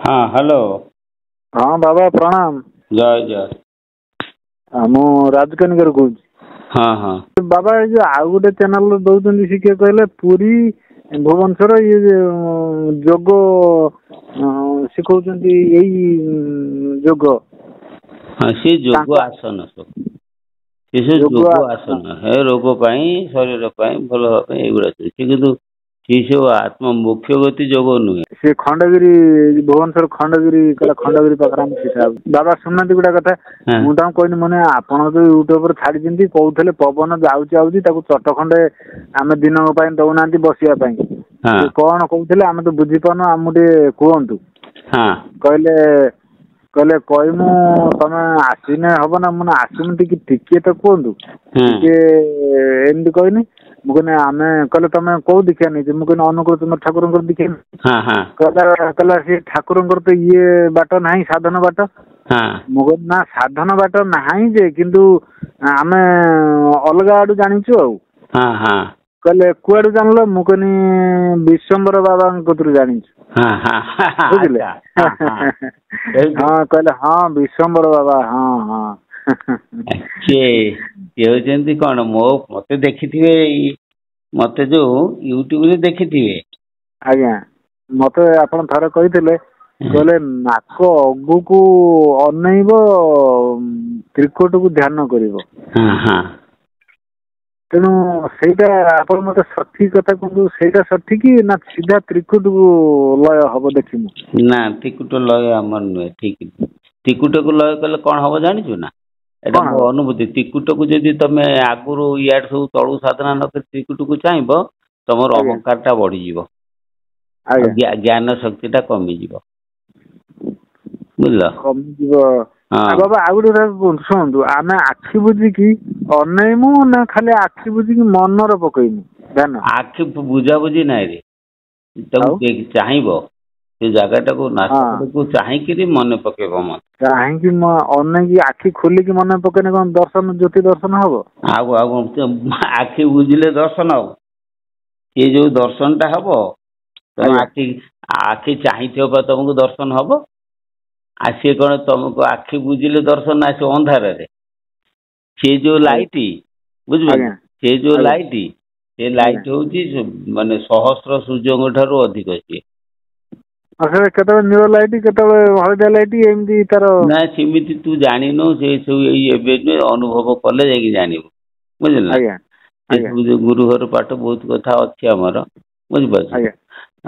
हाँ हेलो। हाँ बाबा प्रणाम। जय जय। मु राजकनिकर कहूँ। हाँ हाँ बाबा ये जो आउ गोटे चैनल दौरान सी किए कहले पुरी भुवनेश्वर ये जोग शिखौ यही जोग। हाँ सी जोग आसन सब से जोग आसन है रोग शरीर भल एगुड़ा किंतु सी सब आत्म मुख्य गति जोग नुहे से खंडगिरी भुवनेश्वर खंडगिरी कहला खंडगिरी पाखे बाबा शुणुना गोटे कथा मुझे कहनी मैंने आपड़ जो यूट्यूब छाड़ी कहते पवन जाऊँगी चटखंडे आम दिन दौना बसवाई कौन कहते आम तो बुझीपार आम कहतु कहले कहले कहमु तमें आसने हम ना मुझे आसमु टिके तो कहतु एमती कहनी मुझे आम कहले तुम कौ दीक्षा नहीं मुझे अनुकूल तुम ठाकुर दीक्षा कहला सी ठाकुर तो ये बाट ना साधन बाट मुझे ना साधन बाट ना जे किंतु आम अलग आड़ जाचु कहले कुआड़ जानल मुझे विश्वम्बर बाबा कतु जानी बुझे हाँ कहले हाँ विश्वम्बर बाबा हाँ हाँ कौन मो मत देखी मत जो यूट्यूब रे देखी आज्ञा मत आप थे कही कहले नाक अगु को अनैब त्रिकोट को ध्यान कर तेणु से मत सठिक कथा कहूँ से सठिक ना सीधा त्रिकुट को लय हम देखी ना त्रिकुट लय आम नुहे ठीक त्रिकुट को लय कले कौन हम जाचु ना एटा मो अनुभूति त्रिकुट को जदि तुम आगुरी इड सब तलू साधना न त्रिकुट को चाहब तुम अहंकार टा बढ़ीज ज्ञान शक्ति टा कमिज बुझल कमिज बाबा आउ गोटे शुणु आम आखि बुझिकी अनैमु ना खाली आखि बुझिकी मनर पकईमु ध्यान आखि बुझा बुझी ना रे चाहब से जगटा को नाचको चाहिए मन पकेब मत चाहिए अनेक आखि खोलिकी मन पकेने कौन दर्शन ज्योति दर्शन हम आगु आखि बुझिले दर्शन हम ये जो दर्शन टा हम तुम आखि चाहिए तुमको दर्शन हम आ सी कौन तुमको आखि बुझिले दर्शन आस अंधार से जो लाइट बुझ से जो लाइट से लाइट हूँ माने सहस्र सूर्य ठारू अधिक सी केत नील लाइट केत हलदिया लाइट एमती तार ना सेमती तू जानिनु से सब अनुभव कले जानू बुझल गुरु घर पाठ बहुत कथा अच्छी आमर बुझिपार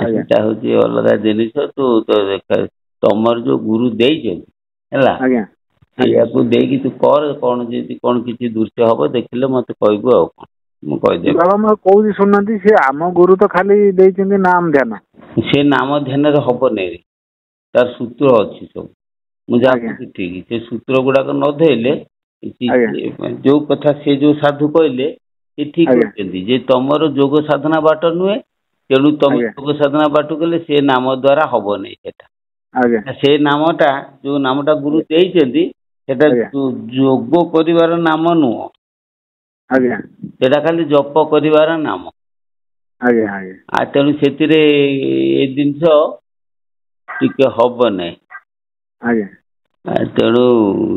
सेटा हूँ अलग जिनिस तू तमर जो गुरु देला तू कर कौन जी कौन किसी दृश्य हम देखिले मत कहबू आ बाबा मैं कौन शुणुना सी आम गुरु तो खाली देते नाम ध्यान से नाम ध्यान हम नहीं तार सूत्र अच्छी सब मुझे ठीक से सूत्र गुड़ाक न धैले जो कथा से जो साधु कहले ठीक कहते तुमर जोग साधना बाट नुहे तेणु तुम जोग साधना बाट गले से नाम द्वारा हम नहीं से नामटा जो नामटा गुरु देते जोग कर नाम नुह खाली जप कर नाम तेणु से जिनस टिके हम ना तेणु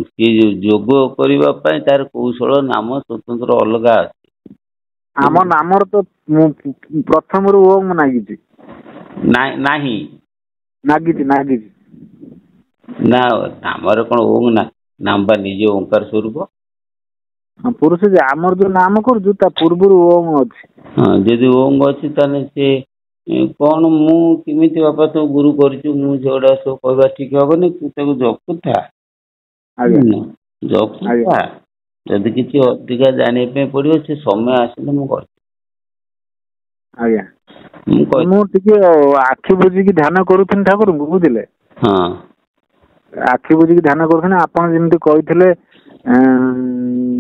सी जोग करने तार कौशल नाम स्वतंत्र अलग अच्छे आम नामर तो प्रथम रू ओम नागिची ना नामर कौन ओम ना नाम बा निजे ओंकार स्वरूप पुरुष आमर जो नाम करूँ पूर्व ओम अच्छी हाँ जदि ओम अच्छी ताने से कौन मुझे बापा तो गुरु करा सब कहवा ठीक हेनी तू जपु था जपु था जदि किसी अधिका जानापी पड़ो से समय आसिले मुझे आखि बुझिकी ध्यान करुथि ठाकुर को बुझे हाँ आखि बुझिकी ध्यान करुथि आपड़ जमी कही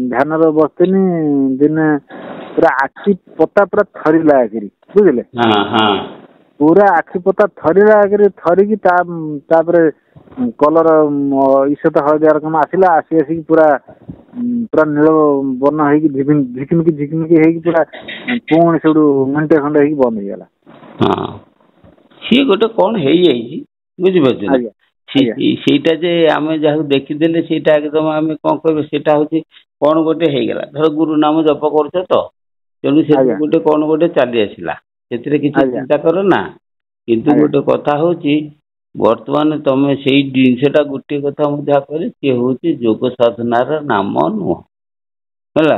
ध्यान बसनी दिने पूरा आखि पता पूरा थरिला आखिरी बुझे पूरा आखि पता थरिला आखिरी थरिकी कलर ईषत हलदिया रकम आसला आसी पूरा पूरा नील बर्ण हो झिकमिकी पूरा पुणी से मिनटे खंडे बंद हो गला सी गोटे कौन है ବୁଝିପାରୁଛୁ ନା? ସେଇଟା ଯେ ଆମେ ଯାହାକୁ ଦେଖିଦେଲେ ସେଇଟା ଏକଦମ ଆମେ କଣ କହିବେ, ସେଇଟା ହଉଛି କଣ ଗୋଟେ ହେଇଗଲା। ଧର ଗୁରୁ ନାମ ଜପ କରୁଛ ତ, ତେଣୁ ସେଥିରେ ଗୋଟେ କଣ ଗୋଟେ ଚାଲି ଆସିଲା, ସେଥିରେ କିଛି ଚିନ୍ତା କର ନା। କିନ୍ତୁ ଗୋଟେ କଥା ହଉଛି, ବର୍ତ୍ତମାନ ତମେ ସେଇ ଜିନିଷଟା ଗୋଟିଏ କଥା ମୁଁ ଯାହା କହିଲି, ସିଏ ହଉଛି ଯୋଗ ସାଧନାର ନାମ ନୁହଁ ହେଲା।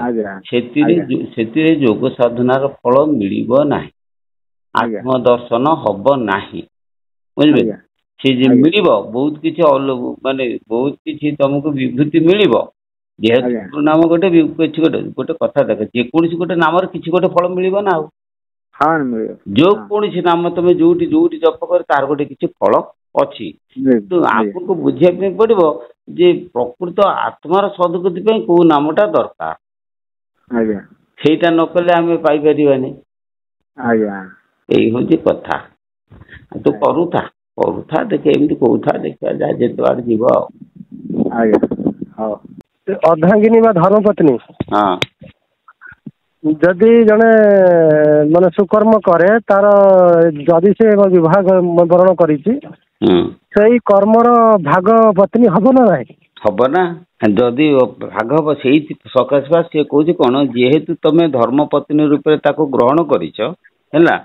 ସେଥିରେ ଯୋଗ ସାଧନାର ଫଳ ମିଳିବ ନାହିଁ, ଆତ୍ମଦର୍ଶନ ହବ ନାହିଁ। ବୁଝିପାରିଲେ? ସେ ଯେ ମିଳିବ ବହୁତ କିଛି ମାନେ ବହୁତ କିଛି ତମକୁ ବିଭୂତି ମିଳିବ। ଯେହେତୁ ନାମ ଗୋଟେ କିଛି ଗୋଟେ କଥା ଦେଖ, ଯେକୌଣସି ଗୋଟେ ନାମରେ କିଛି ଗୋଟେ ଫଳ ମିଳିବ ନା ଆଉ। ଯୋଉ କୌଣସି ନାମ ତମେ ଯୋଉଠି ଯୋଉଠି ଜପ କର ତାର ଗୋଟେ କିଛି ଫଳ ଅଛି। କିନ୍ତୁ ଆପଣଙ୍କୁ ବୁଝିବା ପାଇଁ ପଡିବ ଯେ ପ୍ରକୃତ ଆତ୍ମାର ସଦ୍ଗତି ପାଇଁ କୋଉ ନାମଟା ଦରକାର। ସେଇଟା ନ କଲେ ଆମେ ପାଇପାରିବାନି। ଏଇ ହଉଛି କଥା। ତୁ କରୁଥା ଦେଖେ, ଏମିତି କହୁଥା, ଦେଖିବା ଯାହା ଯେତେ ଆଡେ ଯିବ ଆଉ। ଅର୍ଦ୍ଧାଙ୍ଗିନୀ ବା ଧର୍ମପତ୍ନୀ ଯଦି ଜଣେ ମାନେ ସୁକର୍ମ କରେ, ତାର ଯଦି ସେ ବିବାହ ବରଣ କରିଛି, ସେଇ କର୍ମର ଭାଗ ପତ୍ନୀ ହବ ନା ନାହିଁ? ହବ ନା। ଯଦି ଭାଗ ହବ, ସେଇ ସକାଶ ବା ସିଏ କହୁଛି କଣ, ଯେହେତୁ ତମେ ଧର୍ମ ପତ୍ନୀ ରୂପରେ ତାକୁ ଗ୍ରହଣ କରିଛ ହେଲା,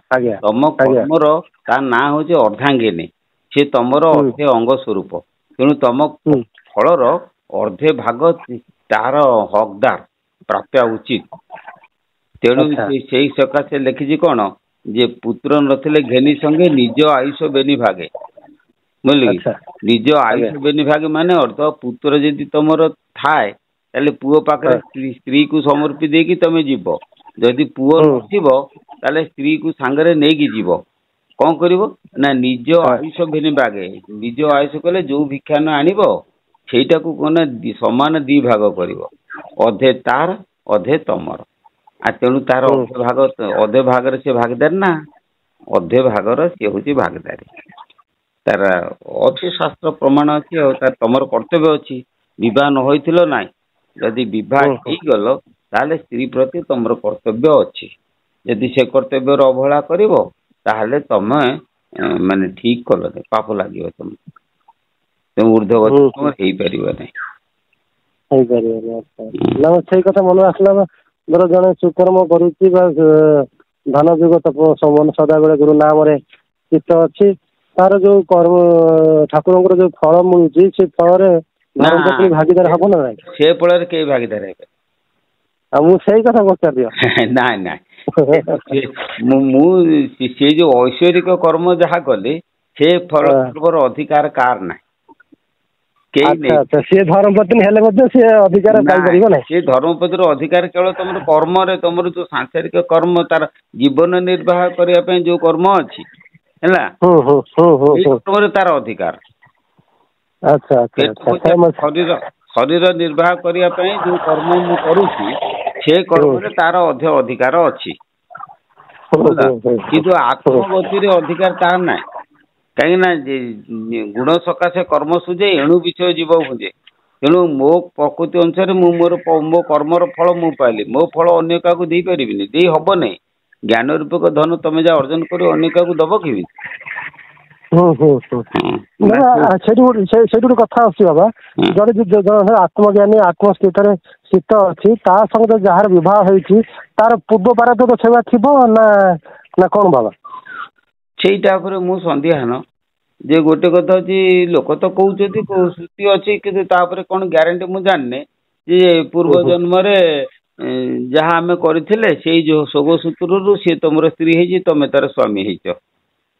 ତମ କର୍ମର ତା ନାଁ ହଉଛି ଅର୍ଦ୍ଧାଙ୍ଗିନୀ। ସେ ତମର ଅର୍ଧେ ଅଙ୍ଗ ସ୍ୱରୂପ। ତେଣୁ ତମ ଫଳର ଅର୍ଧେ ଭାଗ ତାହାର ହକଦାର ପ୍ରାପ୍ୟ ଉଚିତ। ତେଣୁ ସେଇ ସକାଶେ ଲେଖିଛି କଣ, ଯେ ପୁତ୍ର ନଥିଲେ ଘେନି ସଙ୍ଗେ ନିଜ ଆୟୁଷ ବେନି ଭାଗେ। ବୁଝିଲେ କି? ନିଜ ଆୟୁଷ ବେନି ଭାଗେ ମାନେ ଅର୍ଥ, ପୁତ୍ର ଯଦି ତମର ଥାଏ ତାହେଲେ ପୁଅ ପାଖରେ ସ୍ତ୍ରୀକୁ ସମର୍ପି ଦେଇକି ତମେ ଯିବ। ଯଦି ପୁଅ ନଥିବ ତାହେଲେ ସ୍ତ୍ରୀକୁ ସାଙ୍ଗରେ ନେଇକି ଯିବ। କଣ କରିବ ନା, ନିଜ ଆୟୁଷ ବେନି ଭାଗେ। ନିଜ ଆୟୁଷ କଲେ ଯୋଉ ଭିକ୍ଷାନ ଆଣିବ ସେଇଟାକୁ କଣ ସମାନ 2 ଭାଗ କରିବ, ଅଧେ ତାର ଅଧେ ତମର। ତେଣୁ ତାର ଅଧେ ଭାଗରେ ସେ ଭାଗିଦାର ନା, ଅଧେ ଭାଗର ସିଏ ହଉଛି ଭାଗିଦାରୀ। ତାର ଅଛି ଶାସ୍ତ୍ର ପ୍ରମାଣ ଅଛି ଆଉ। ତାର ତମର କର୍ତ୍ତବ୍ୟ ଅଛି। ବିବାହ ନ ହୋଇଥିଲ ନାଇଁ, ଯଦି ବିବାହ ହେଇଗଲ ତାହେଲେ ସ୍ତ୍ରୀ ପ୍ରତି ତମର କର୍ତ୍ତବ୍ୟ ଅଛି। ଯଦି ସେ କର୍ତ୍ତବ୍ୟର ଅବହେଳା କରିବ ତାହେଲେ ତମେ ମାନେ ଠିକ କଲନି, ପାପ ଲାଗିବ ତମକୁ। ତେଣୁ ଉର୍ଦ୍ଧ୍ୱଗତି ତମର ହେଇପାରିବ ନାହିଁ। ସେଇ କଥା ମନେ ଆସିଲା। ଧର ଜଣେ ସୁକର୍ମ କରୁଛି ବା ଧାନ ଯୁଗ ସଦାବେଳେ ଗୁରୁ ନାମରେ ଚିତ୍ତ ଅଛି, ତାର ଯୋଉ କର୍ମ ଠାକୁରଙ୍କର ଯୋଉ ଫଳ ମିଳୁଛି, ସେ ଫଳରେ ଧର୍ମପତ୍ନୀ ଭାଗିଦାର ହବ ନା ନାଇଁ? ସେ ଫଳରେ କେହି ଭାଗିଦାର ହେବେ? ଆଉ ମୁଁ ସେଇ କଥା ପଚାରିଦିଅ। ନାଇଁ ନାଇଁ, ମୁଁ ସେ ଯୋଉ ଐଶ୍ୱରିକ କର୍ମ ଯାହା କଲି, ସେ ଫଳର ଅଧିକାର କାହାର ନାହିଁ। ସିଏ ଧର୍ମପତ୍ନୀ ହେଲେ ମଧ୍ୟ ସିଏ ଅଧିକାର ପାଇପାରିବ ନାହିଁ। ସେ ଧର୍ମପତ୍ନୀର ଅଧିକାର କେବଳ ତମର କର୍ମରେ, ତମର ଯୋଉ ସାଂସାରିକ କର୍ମ, ତାର ଜୀବନ ନିର୍ବାହ କରିବା ପାଇଁ ଯୋଉ କର୍ମ ଅଛି ହେଲା, ତାର ଅଧିକାର। ଶରୀର ନିର୍ବାହ କରିବା ପାଇଁ ଯୋଉ କର୍ମ ମୁଁ କରୁଛି, ସେ କର୍ମରେ ତାର ଅଧିକାର ଅଛି। କିନ୍ତୁ ଆତ୍ମଗତିରେ ଅଧିକାର ତାର ନାହିଁ। କାହିଁକି ନା ଗୁଣ ସକାଶେ କର୍ମ ସୁଝେ, ଏଣୁ ବିଷୟ ଜୀବ ବୁଝେ। ତେଣୁ ମୋ ପ୍ରକୃତି ଅନୁସାରେ ମୁଁ ମୋ କର୍ମର ଫଳ ମୁଁ ପାଇଲି, ମୋ ଫଳ ଅନ୍ୟ କାହାକୁ ଦେଇପାରିବିନି, ଦେଇ ହବ ନାହିଁ। ଜ୍ଞାନ ରୂପକ ଧନ ତମେ ଯାହା ଅର୍ଜନ କରିବ ଅନ୍ୟ କାହାକୁ ଦବ କେମିତି? ସେଇଠି ଗୋଟେ କଥା ଅଛି ବାବା, ଜଣେ ଆତ୍ମଜ୍ଞାନୀ ଆତ୍ମସ୍ଥିତରେ ସ୍ଥିତ ଅଛି, ତା ସଙ୍ଗେ ଯାହାର ବିବାହ ହେଇଛି ତାର ପୂର୍ବ ପାରାତ ସେବା ଥିବ ନା କଣ ବାବା? ସେଇଟା ଉପରେ ମୁଁ ସନ୍ଦିହାନ। ଯେ ଗୋଟେ କଥା ହଉଛି, ଲୋକ ତ କହୁଛନ୍ତି ଶ୍ରୁତି ଅଛି, କିନ୍ତୁ ତାପରେ କଣ ଗ୍ୟାରେଣ୍ଟି ମୁଁ ଜାଣିନି। ଯେ ପୂର୍ବ ଜନ୍ମରେ ଯାହା ଆମେ କରିଥିଲେ ସେଇ ଯୋଉ ଶୋଗ ସୂତ୍ରରୁ ସିଏ ତମର ସ୍ତ୍ରୀ ହେଇଛି, ତମେ ତାର ସ୍ୱାମୀ ହେଇଛ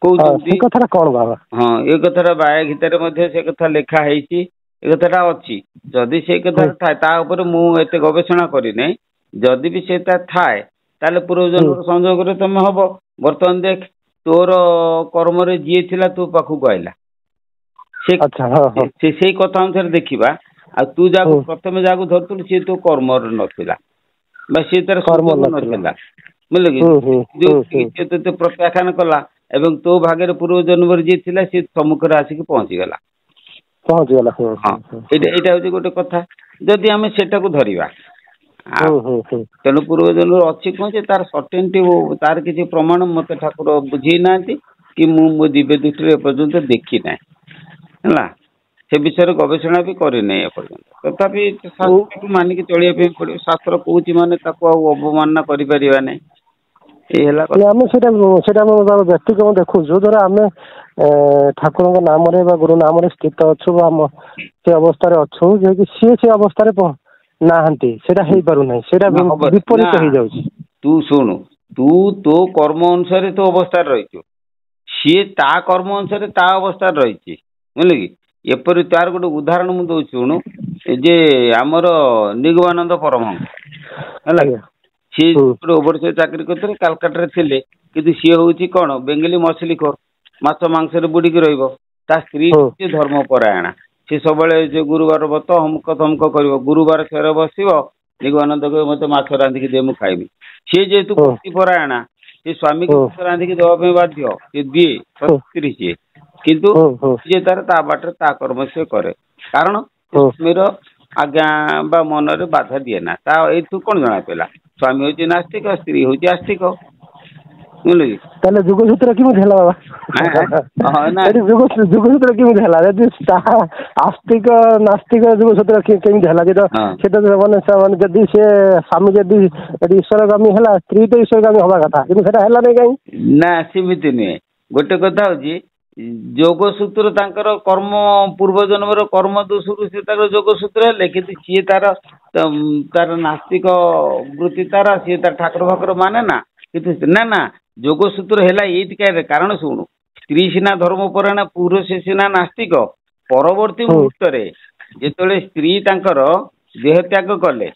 କହୁଛନ୍ତି। ହଁ, ଏ କଥାଟା ବାୟା ଗୀତାରେ ମଧ୍ୟ ସେ କଥା ଲେଖା ହେଇଛି, ଏ କଥାଟା ଅଛି। ଯଦି ସେଇ କଥାଟା ଥାଏ, ତା ଉପରେ ମୁଁ ଏତେ ଗବେଷଣା କରିନାହିଁ। ଯଦି ବି ସେଟା ଥାଏ ତାହେଲେ ପୂର୍ବଜନ୍ମର ସଂଯୋଗରେ ତମେ ହବ। ବର୍ତ୍ତମାନ ଦେଖ, ତୋର କର୍ମରେ ଯିଏ ଥିଲା ତୋ ପାଖକୁ ଆଇଲା, ସେ ସେଇ କଥା ଅନୁସାରେ ଦେଖିବା। ଆଉ ତୁ ଯାହାକୁ ପ୍ରଥମେ ଯାହାକୁ ଧରୁଥିଲୁ ସିଏ ତୋ କର୍ମରେ ନଥିଲା ବା ସିଏ ତାର ସୁଯୋଗ ନଥିଲା, ବୁଝିଲ କି? ତୋତେ ପ୍ରତ୍ୟାଖ୍ୟାନ କଲା ଏବଂ ତୋ ଭାଗରେ ପୂର୍ବ ଜନ୍ମରେ ଯିଏ ଥିଲା ସିଏ ସମ୍ମୁଖରେ ଆସିକି ପହଞ୍ଚିଗଲା। ଏଇଟା ହଉଛି ଗୋଟେ କଥା। ଯଦି ଆମେ ସେଟାକୁ ଧରିବା, ତେଣୁ ପୂର୍ବ ଜନ୍ମରେ ଅଛି କଣ ଯେ ତାର ସର୍ଟେନିଟି, ତାର କିଛି ପ୍ରମାଣ ମତେ ଠାକୁର ବୁଝେଇ ନାହାନ୍ତି। कि ମୁଁ ମୋ ଦିବ୍ୟ ଦୃଷ୍ଟିରେ ଏପର୍ଯ୍ୟନ୍ତ ଦେଖି ନାହିଁ ହେଲା ସେ ବିଷୟରେ ଗବେଷଣା ବି କରିନାହିଁ ଏପର୍ଯ୍ୟନ୍ତ ତଥାପି ଶାସ୍ତ୍ରକୁ ମାନିକି ଚଳିବା ପାଇଁ ପଡ଼ିବ ଶାସ୍ତ୍ର କହୁଛି ମାନେ ତାକୁ ଆଉ ଅବମାନନା କରିପାରିବା ନାହିଁ ଏଇ ହେଲା ଆମେ ସେଇଟା ବ୍ୟକ୍ତିଗତ ଦେଖୁଛୁ ଧର ଆମେ ଠାକୁରଙ୍କ ନାମରେ ବା ଗୁରୁ ନାମରେ ସ୍ଥିତ ଅଛୁ ବା ସେ ଅବସ୍ଥାରେ ଅଛୁ ଯେକି ସିଏ ସେ ଅବସ୍ଥାରେ ନାହାନ୍ତି ସେଇଟା ହେଇପାରୁନାହିଁ ସେଇଟା ବିପରୀତ ହେଇଯାଉଛି। ତୁ ଶୁଣୁ ତୁ ତୋ କର୍ମ ଅନୁସାରେ ତୋ ଅବସ୍ଥାରେ ରହିଛୁ ସିଏ ତା କର୍ମ ଅନୁସାରେ ତା ଅବସ୍ଥାରେ ରହିଛି ବୁଝିଲେ କି ଏପରି ତାର ଗୋଟେ ଉଦାହରଣ ମୁଁ ଦଉଛି ଶୁଣୁ ଯେ ଆମର ନିଗମାନନ୍ଦ ପରମହଂସ ହେଲା ସିଏ ଗୋଟେ ଓଭରସିଅର ଚାକିରି କରିଥିଲେ କାଲକାଟାରେ ଥିଲେ କିନ୍ତୁ ସିଏ ହଉଛି କ'ଣ ବେଙ୍ଗଲୀ ମଛଲି ଖୋର ମାଛ ମାଂସରେ ବୁଡ଼ିକି ରହିବ ତା ସ୍ତ୍ରୀ ଧର୍ମପରାୟଣା ସେ ସବୁବେଳେ ଯେ ଗୁରୁବାର ବ୍ରତ ଅମୁକ ତମୁକ କରିବ ଗୁରୁବାର ଫେର ବସିବ ନିଗମାନନ୍ଦ କହିବ ମୋତେ ମାଛ ରାନ୍ଧିକି ଦେ ମୁଁ ଖାଇବି ସିଏ ଯେହେତୁ ପରାୟଣା ସେ ସ୍ୱାମୀକୁ ମାଛ ରାନ୍ଧିକି ଦେବା ପାଇଁ ବାଧ୍ୟ ସେ ଦିଏ ସ୍ତ୍ରୀ ସିଏ କିନ୍ତୁ ସିଏ ତାର ତା ବାଟରେ ତା କର୍ମ ସିଏ କରେ କାରଣ ସ୍ୱାମୀର ଆଜ୍ଞା ବା ମନରେ ବାଧା ଦିଏ ନା ତା ଏଇଠୁ କ'ଣ ଜଣାପଡ଼ିଲା ସ୍ୱାମୀ ହଉଛି ନାସ୍ତିକ ସ୍ତ୍ରୀ ହଉଛି ଆସ୍ତିକ ବୁଝିଲେ କି ତାହେଲେ ଯୁଗସୂତ୍ର କେମିତି ହେଲା ବାବା ଯୁଗସୂତ୍ର କେମିତି ହେଲା ଯଦି ତାହା ଆସ୍ତିକ ନାସ୍ତିକ ଯୁଗସୂତ୍ର କେମିତି ହେଲା ସେଟା ମାନେ ଯଦି ସେ ସ୍ୱାମୀ ଯଦି ଈଶ୍ୱରଗାମୀ ହେଲା ସ୍ତ୍ରୀ ତ ଈଶ୍ୱରଗାମୀ ହବା କଥା କିନ୍ତୁ ସେଟା ହେଲା ନାଇଁ କାହିଁ ନା ସେମିତି ନୁହେଁ ଗୋଟେ କଥା ହଉଛି ଯୋଗସୂତ୍ର ତାଙ୍କର କର୍ମ ପୂର୍ବ ଜନ୍ମର କର୍ମ ଦୋଷରୁ ସେ ତାଙ୍କର ଯୋଗସୂତ୍ର ହେଲେ କିନ୍ତୁ ସିଏ ତାର ନାସ୍ତିକ ବୃତ୍ତି ତାର ସିଏ ତାର ଠାକୁର ଫାକୁର ମାନେ ନା କିନ୍ତୁ ନା ଯୋଗସୂତ୍ର ହେଲା ଏଇଥିକାରେ କାରଣ ଶୁଣୁ ସ୍ତ୍ରୀ ସିନା ଧର୍ମପରାୟଣା ପୁରୁଷ ସିନା ନାସ୍ତିକ ପରବର୍ତ୍ତୀ ମୁହୂର୍ତ୍ତରେ ଯେତେବେଳେ ସ୍ତ୍ରୀ ତାଙ୍କର ଦେହତ୍ୟାଗ କଲେ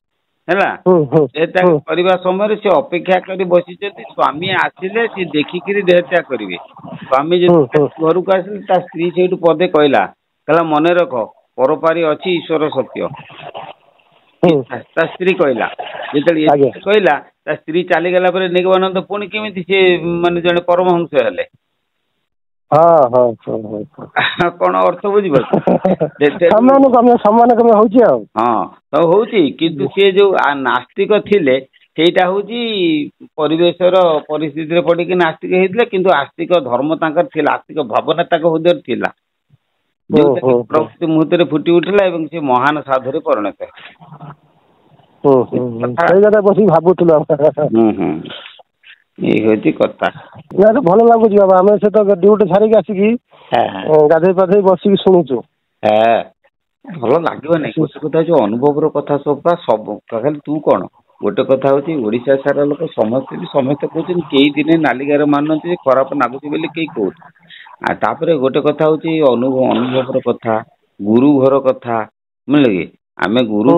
ହେଲା ଦେହତ୍ୟାଗ କରିବା ସମୟରେ ସେ ଅପେକ୍ଷା କରି ବସିଛନ୍ତି ସ୍ୱାମୀ ଆସିଲେ ସେ ଦେଖିକିରି ଦେହତ୍ୟାଗ କରିବେ ସ୍ୱାମୀ ଯେତେବେଳେ ଘରକୁ ଆସିଲେ ତା ସ୍ତ୍ରୀ ସେଇଠୁ ପଦେ କହିଲା ମନେ ରଖ ପରପାରି ଅଛି ଈଶ୍ୱର ସତ୍ୟ ତା ସ୍ତ୍ରୀ କହିଲା ଯେତେବେଳେ କହିଲା ତା ସ୍ତ୍ରୀ ଚାଲିଗଲା ପରେ ନିଗମାନନ୍ଦ ପୁଣି କେମିତି ସେ ମାନେ ଜଣେ ପରମହଂସ ହେଲେ କ'ଣ ଅର୍ଥ ବୁଝିପାରୁଛ ସମାନ ହଉଛି ଆଉ ହଁ ହଉଛି କିନ୍ତୁ ସେ ଯୋଉ ନାସ୍ତିକ ଥିଲେ ସେଇଟା ହଉଛି ପରିବେଶର ପରିସ୍ଥିତିରେ ପଡ଼ିକି ନାସ୍ତିକ ହେଇଥିଲେ କିନ୍ତୁ ଆସ୍ତିକ ଧର୍ମ ତାଙ୍କର ଥିଲା ଆସ୍ତିକ ଭାବନା ତାଙ୍କ ହୃଦୟରେ ଥିଲା ଯୋଉଟା ପ୍ରକୃତି ମୁହୂର୍ତ୍ତରେ ଫୁଟି ଉଠିଲା ଏବଂ ସେ ମହାନ ସାଧୁରେ ପରିଣତ ବସିକି ଭାବୁଥିଲୁ ଏଇ ହଉଛି କଥା ଭଲ ଲାଗୁଛି ବାବା ଆମେ ସେ ତ ଡ୍ୟୁଟି ଛାଡ଼ିକି ଆସିକି ଗାଧେଇ ପାଧେଇ ବସିକି ଶୁଣୁଛୁ ଭଲ ଲାଗିବ ନାଇଁ ଗୋଟେ କଥା ହଉଛି ଅନୁଭବର କଥା ସବୁ ଖାଲି ତୁ କ'ଣ ଗୋଟେ କଥା ହଉଛି ଓଡ଼ିଶା ସାରା ଲୋକ ସମସ୍ତେ କହୁଛନ୍ତି କେହି ଦିନେ ନାଲିଗାର ମାନୁନାହାନ୍ତି ଯେ ଖରାପ ଲାଗୁଛି ବୋଲି କେହି କହୁଛି ଆଉ ତାପରେ ଗୋଟେ କଥା ହଉଛି ଅନୁଭବର କଥା ଗୁରୁ ଘର କଥା ବୁଝିଲେ କି ଆମେ ଗୁରୁ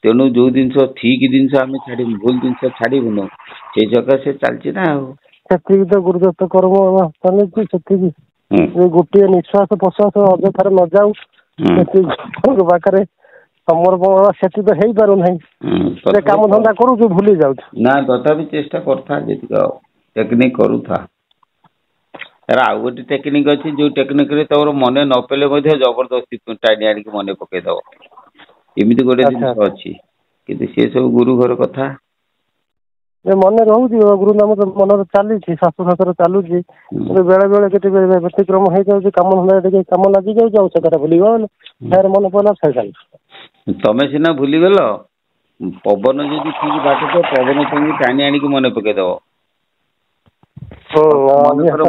ତେଣୁ ଯୋଉ ଜିନିଷ ଠିକ ଜିନିଷ ଆମେ ଛାଡ଼ିବୁ ଭୁଲ ଜିନିଷ ଛାଡ଼ିବୁନୁ ସେଇ ଜାଗା ସେ ଚାଲିଛି ନା ଆଉ ସେତିକି ତ ଗୁରୁଦତ୍ତ କର୍ମ ଚାଲିଛି ସେତିକି ଗୋଟିଏ ନିଶ୍ୱାସ ପ୍ରଶ୍ୱାସ ଅଯଥାରେ ନ ଯାଉ ସେତିକି ପାଖରେ ସମର୍ପଣ ସେଠି ତ ହେଇପାରୁନାହିଁ କାମ ଧନ୍ଦା କରୁଛୁ ଭୁଲି ଯାଉଛୁ ନା ତଥାପି ଚେଷ୍ଟା କରୁଥା ଯେତିକି ଆଉ ଟେକ୍ନିକ କରୁଥା ଆଉ ଗୋଟେ ଟେକ୍ନିକ ଅଛି ଯୋଉ ଟେକ୍ନିକରେ ତମର ମନେ ନ ପଇଲେ ମଧ୍ୟ ଜବରଦସ୍ତି ଟାଣି ଆଣିକି ମନେ ପକେଇଦବ ଏମିତି ଗୋଟେ ଜିନିଷ ଅଛି କିନ୍ତୁ ସେ ସବୁ ଗୁରୁ ଘର କଥା ମନେ ରହୁଛି ଗୁରୁ ନାମ ମନରେ ଚାଲିଛି ଶାସ୍ତ୍ର ଚାଲୁଛି ବେଳେ ବେଳେ କେତେ ବ୍ୟତିକ୍ରମ ହେଇଯାଉଛି କାମ ଧନ୍ଦା ଟିକେ କାମ ଲାଗିଯାଉଛି ଆଉ ସେଟା ଭୁଲିଗଲେ ଫେର ମନେ ପଡ଼ିଲା ତମେ ସିନା ଭୁଲିଗଲ ପବନ ଯଦି ଠିକ ବାଟୁଥିବ ପବନ ତମକୁ ଟାଣି ଆଣିକି ମନେ ପକେଇଦବ ମନେକର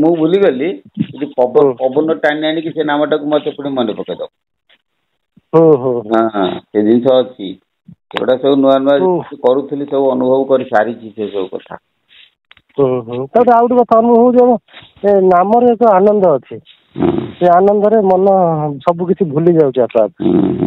ମୁଁ ଭୁଲିଗଲି ଯଦି ପବନ ଟାଣି ଆଣିକି ସେ ନାମଟାକୁ ମତେ ପୁଣି ମନେ ପକେଇଦବ ସେ ଜିନିଷ ଅଛି ସେଗୁଡ଼ା ସବୁ ନୂଆ ନୂଆ କରୁଥିଲି ସବୁ ଅନୁଭବ କରି ସାରିଛି ସେ ସବୁ କଥା ତାପରେ ଆଉ ଗୋଟେ କଥା ଅନୁଭବ ହଉଛି ନାମରେ ଏକ ଆନନ୍ଦ ଅଛି ସେ ଆନନ୍ଦରେ ମନ ସବୁ କିଛି ଭୁଲି ଯାଉଛି ଆପେ ଆପେ